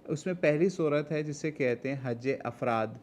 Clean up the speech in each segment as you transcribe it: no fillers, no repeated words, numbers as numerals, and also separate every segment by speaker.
Speaker 1: उसमें पहली सूरत है जिसे कहते हैं हज अफराद,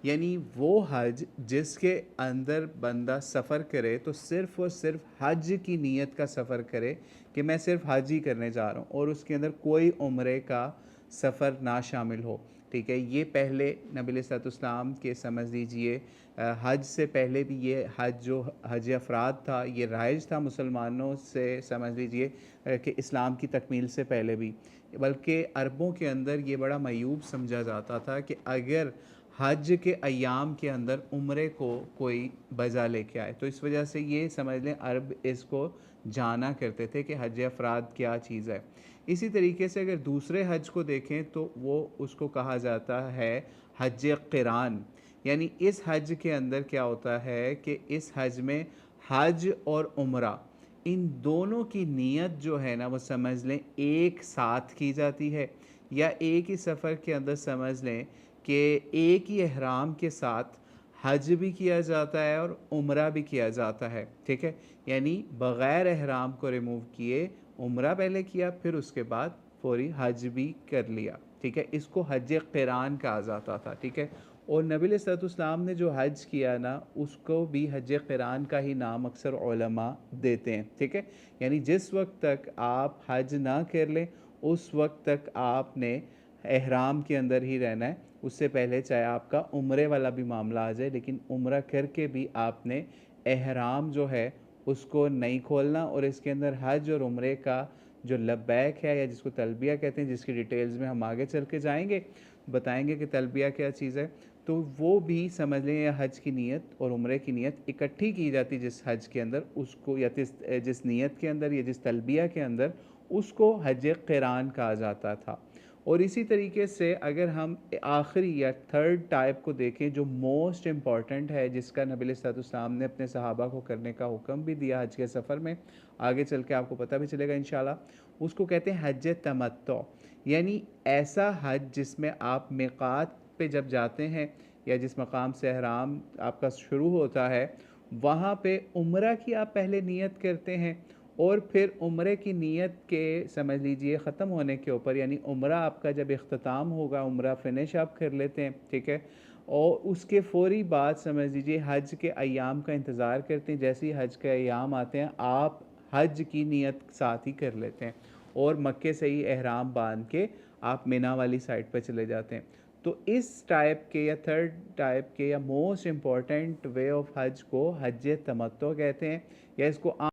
Speaker 1: यानी वो हज जिसके अंदर बंदा सफ़र करे तो सिर्फ़ और सिर्फ हज की नीयत का सफ़र करे कि मैं सिर्फ हज ही करने जा रहा हूँ, और उसके अंदर कोई उम्रे का सफ़र ना शामिल हो। ठीक है, ये पहले नबी अलैहिस्सलाम के समझ लीजिए हज से पहले भी ये हज जो हज अफराद था ये राइज था मुसलमानों से, समझ लीजिए कि इस्लाम की तकमील से पहले भी। बल्कि अरबों के अंदर ये बड़ा मयूब समझा जाता था कि अगर हज के अयाम के अंदर उम्रे को कोई बजा लेके आए, तो इस वजह से ये समझ लें अरब इसको जाना करते थे कि हज अफराद क्या चीज़ है। इसी तरीके से अगर दूसरे हज को देखें तो वो उसको कहा जाता है हज क़िरान। यानी इस हज के अंदर क्या होता है कि इस हज में हज और उम्रा इन दोनों की नीयत जो है ना वो समझ लें एक साथ की जाती है, या एक ही सफ़र के अंदर समझ लें कि एक ही एहराम के साथ हज भी किया जाता है और उम्रा भी किया जाता है। ठीक है, यानी बग़ैर एहराम को रिमूव किए उम्रा पहले किया, फिर उसके बाद फौरी हज भी कर लिया। ठीक है, इसको हज क़िरान कहा जाता था। ठीक है, और नबी अलैहिस्सलाम ने जो हज किया ना उसको भी हज क़िरान का ही नाम अक्सर उलमा देते हैं। ठीक है, यानी जिस वक्त तक आप हज ना कर लें उस वक्त तक आपने एहराम के अंदर ही रहना है, उससे पहले चाहे आपका उम्रे वाला भी मामला आ जाए, लेकिन उम्रा करके भी आपने एहराम जो है उसको नहीं खोलना। और इसके अंदर हज और उम्रे का जो लब्बैक है या जिसको तलबिया कहते हैं, जिसकी डिटेल्स में हम आगे चल के जाएंगे, बताएंगे कि तलबिया क्या चीज़ है, तो वो भी समझ लें या हज की नीयत और उम्रे की नीयत इकट्ठी की जाती जिस हज के अंदर उसको, या जिस नीयत के अंदर या जिस तलबिया के अंदर उसको हज क़िरान कहा जाता था। और इसी तरीके से अगर हम आखिरी या थर्ड टाइप को देखें जो मोस्ट इम्पॉर्टेंट है, जिसका नबी अलैहिस्सलाम ने अपने सहाबा को करने का हुक्म भी दिया हज के सफ़र में, आगे चल के आपको पता भी चलेगा इंशाल्लाह, उसको कहते हैं हज तमत्तो। यानी ऐसा हज जिसमें आप मिक़ात पे जब जाते हैं या जिस मकाम से एहराम आपका शुरू होता है वहाँ पे उम्रा की आप पहले नियत करते हैं, और फिर उम्रे की नियत के समझ लीजिए ख़त्म होने के ऊपर, यानी उम्रा आपका जब इख्तिताम होगा, उम्रा फिनिश आप कर लेते हैं। ठीक है, और उसके फ़ौरी बाद समझ लीजिए हज के अयाम का इंतज़ार करते हैं। जैसे ही हज के अयाम आते हैं आप हज की नियत साथ ही कर लेते हैं, और मक्के से ही एहराम बांध के आप मिना वाली साइड पर चले जाते हैं। तो इस टाइप के या थर्ड टाइप के या मोस्ट इम्पॉर्टेंट वे ऑफ हज को हज तमत्तो कहते हैं, या इसको